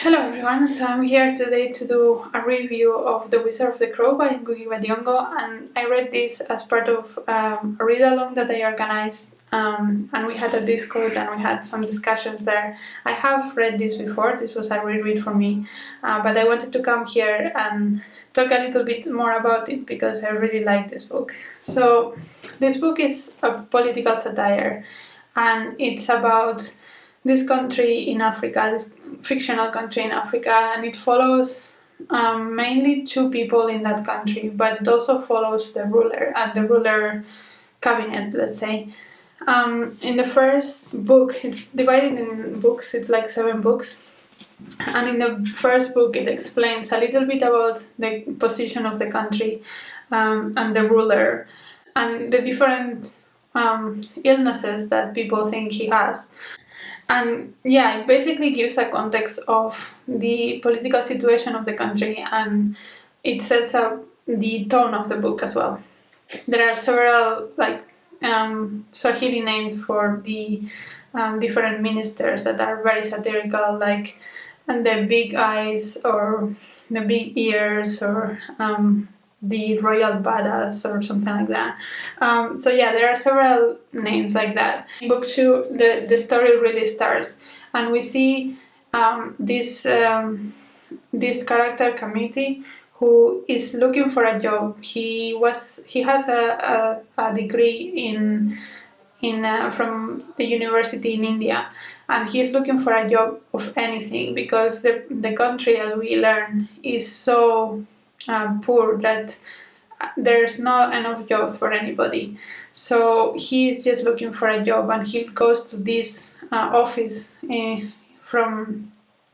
Hello everyone, so I'm here today to do a review of The Wizard of the Crow by Ngugi Thiongo, and I read this as part of a read-along that I organized, and we had a Discord and we had some discussions there. I have read this before, this was a reread for me, but I wanted to come here and talk a little bit more about it because I really like this book. So this book is a political satire, and it's about this country in Africa, this fictional country in Africa, and it follows mainly two people in that country, but it also follows the ruler and the ruler cabinet, let's say. In the first book, it's divided in books, it's like 7 books. And in the first book, it explains a little bit about the position of the country and the ruler and the different illnesses that people think he has. And yeah, it basically gives a context of the political situation of the country, and it sets up the tone of the book as well. There are several Swahili names for the different ministers that are very satirical, like and the big eyes or the big ears or the royal badass or something like that. So yeah, there are several names like that. In book 2, the story really starts, and we see this character Kamiti, who is looking for a job. He has a degree in from the university in India, and he's looking for a job of anything because the country, as we learn, is so poor that there's not enough jobs for anybody. So he's just looking for a job, and he goes to this office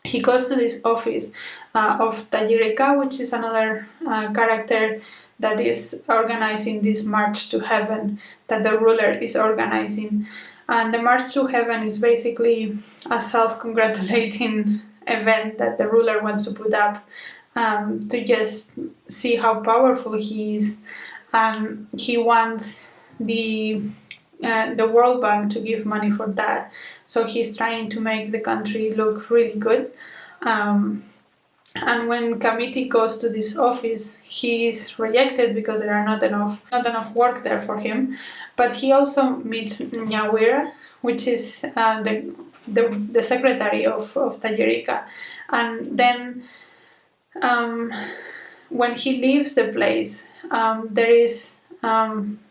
he goes to this office of Tajirika, which is another character that is organizing this march to heaven that the ruler is organizing. And the march to heaven is basically a self-congratulating event that the ruler wants to put up to just see how powerful he is. He wants the World Bank to give money for that. So he's trying to make the country look really good. And when Kamiti goes to this office, he is rejected because there are not enough work there for him. But he also meets Nyawira, which is the secretary of Tajirika. And then when he leaves the place, there is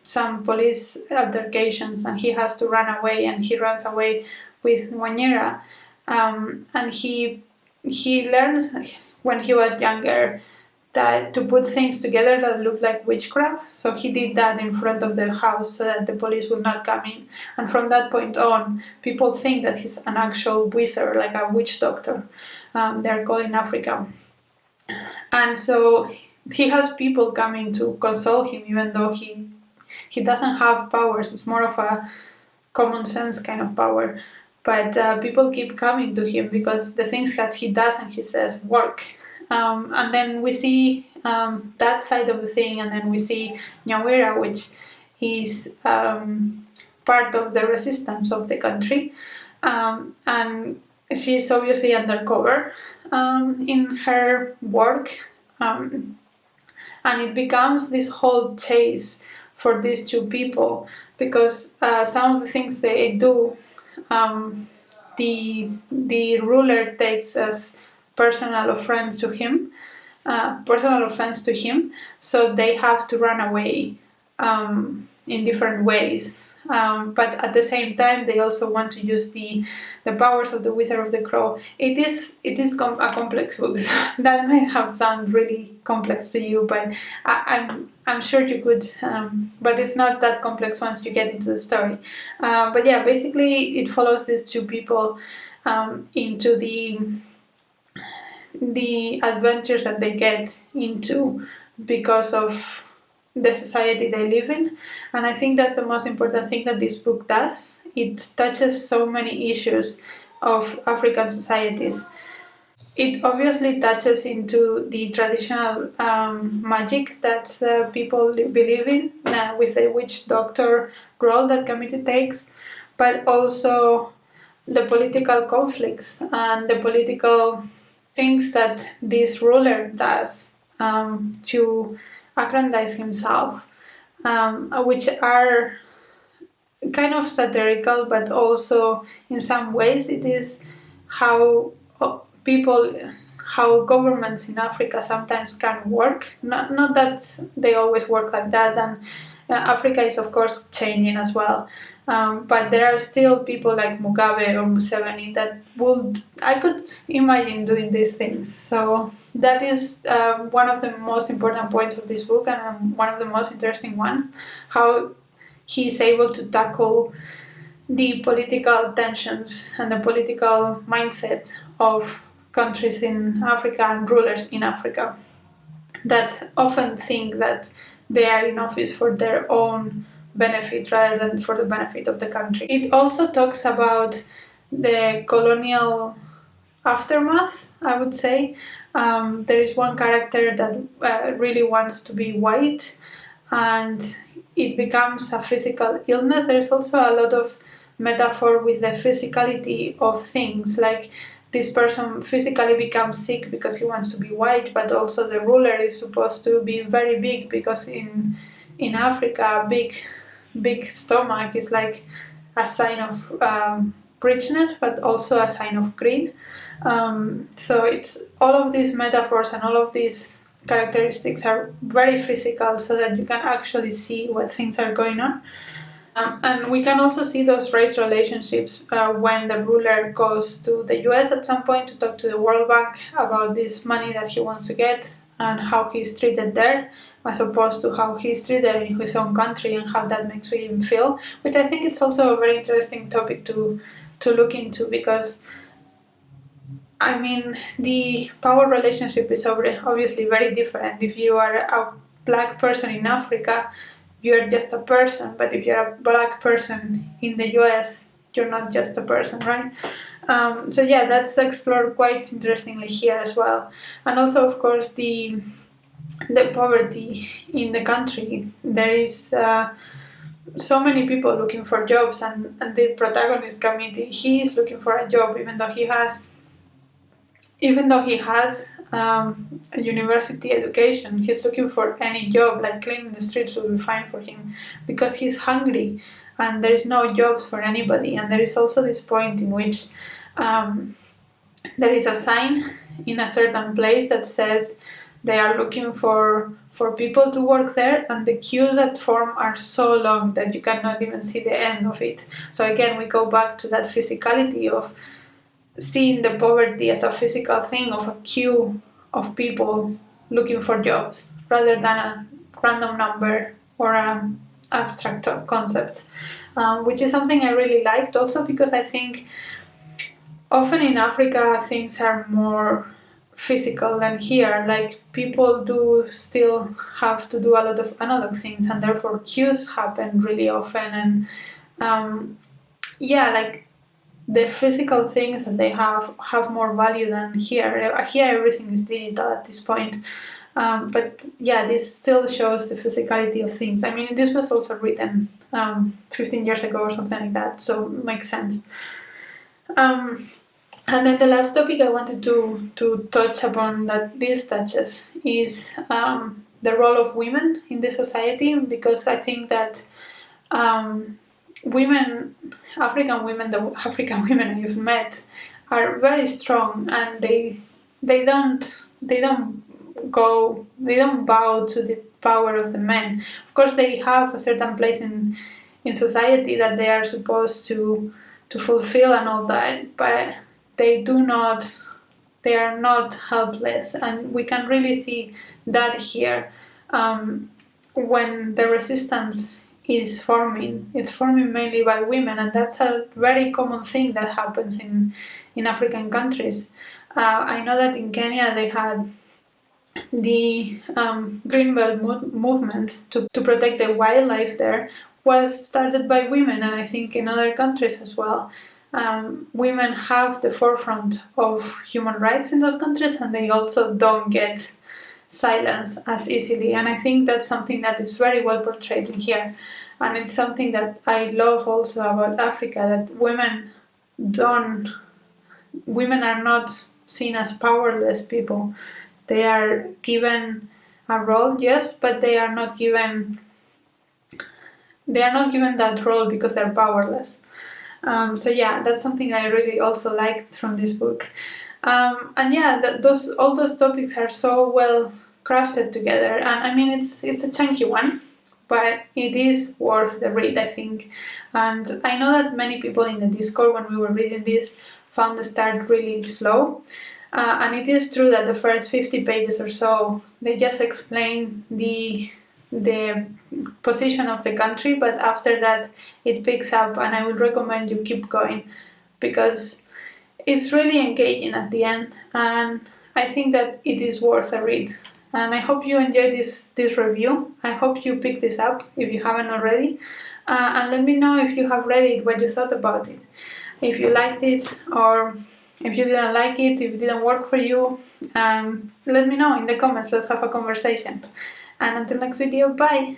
some police altercations, and he has to run away, and he runs away with Wanyera. And he learns when he was younger that to put things together that look like witchcraft. So he did that in front of the house so that the police will not come in. And from that point on, people think that he's an actual wizard, like a witch doctor. They're called in Africa. And so he has people coming to console him, even though he doesn't have powers. It's more of a common sense kind of power. But people keep coming to him because the things that he does and he says work. And then we see that side of the thing, and then we see Nyawira, which is part of the resistance of the country. And she's obviously undercover in her work. And it becomes this whole chase for these two people because some of the things they do, the ruler takes as personal offense to him, so they have to run away in different ways. But at the same time, they also want to use the powers of the Wizard of the Crow. It is a complex book. So that might have sounded really complex to you, but I'm sure you could. But it's not that complex once you get into the story. But yeah, basically it follows these two people into the adventures that they get into because of the society they live in. And I think that's the most important thing that this book does. It touches so many issues of African societies. It obviously touches into the traditional magic that people believe in with the witch doctor role that Kamiti takes, but also the political conflicts and the political things that this ruler does to aggrandize himself, which are kind of satirical, but also in some ways it is how people, how governments in Africa sometimes can work. Not that they always work like that, and Africa is of course changing as well. But there are still people like Mugabe or Museveni that would, I could imagine doing these things. So that is one of the most important points of this book, and one of the most interesting one, how he's able to tackle the political tensions and the political mindset of countries in Africa and rulers in Africa that often think that they are in office for their own benefit rather than for the benefit of the country. It also talks about the colonial aftermath, I would say. There is one character that really wants to be white, and it becomes a physical illness. There's also a lot of metaphor with the physicality of things, like this person physically becomes sick because he wants to be white, but also the ruler is supposed to be very big because in Africa, a big stomach is like a sign of richness, but also a sign of greed. So it's all of these metaphors and all of these characteristics are very physical, so that you can actually see what things are going on. And we can also see those race relationships when the ruler goes to the US at some point to talk to the World Bank about this money that he wants to get and how he's treated there, as opposed to how he's treated in his own country and how that makes him feel, which I think it's also a very interesting topic to look into, because I mean, the power relationship is obviously very different. If you are a black person in Africa, you're just a person, but if you're a black person in the US, you're not just a person, right? So yeah, that's explored quite interestingly here as well. And also, of course, the poverty in the country. There is so many people looking for jobs, and the protagonist committee, he is looking for a job even though he has a university education. He's looking for any job, like cleaning the streets will be fine for him, because he's hungry and there is no jobs for anybody. And there is also this point in which there is a sign in a certain place that says they are looking for people to work there, and the queues that form are so long that you cannot even see the end of it. So again, we go back to that physicality of seeing the poverty as a physical thing, of a queue of people looking for jobs, rather than a random number or an abstract concept, which is something I really liked also, because I think often in Africa things are more physical than here. Like, people do still have to do a lot of analog things, and therefore queues happen really often. And like, the physical things that they have more value than here. Here everything is digital at this point. But yeah, this still shows the physicality of things. I mean, this was also written 15 years ago or something like that, so it makes sense. And then the last topic I wanted to touch upon that this touches is the role of women in the society, because I think that women, African women, the African women I've met are very strong, and they don't bow to the power of the men. Of course, they have a certain place in society that they are supposed to fulfill and all that, but they are not helpless, and we can really see that here. When the resistance is forming, it's forming mainly by women, and that's a very common thing that happens in African countries. I know that in Kenya they had the Greenbelt movement to protect the wildlife there was started by women, and I think in other countries as well. Women have the forefront of human rights in those countries, and they also don't get silence as easily. And I think that's something that is very well portrayed in here. And it's something that I love also about Africa, that women are not seen as powerless people. They are given a role, yes, but they are not given that role because they're powerless. So yeah, that's something I really also liked from this book. And yeah, all those topics are so well crafted together. And I mean, it's a chunky one, but it is worth the read, I think. And I know that many people in the Discord, when we were reading this, found the start really slow. And it is true that the first 50 pages or so, they just explain the position of the country, but after that it picks up, and I would recommend you keep going because it's really engaging at the end, and I think that it is worth a read. And I hope you enjoyed this review. I hope you pick this up if you haven't already, and let me know if you have read it, what you thought about it, if you liked it or if you didn't like it, if it didn't work for you. Let me know in the comments. Let's have a conversation. And until next video, bye!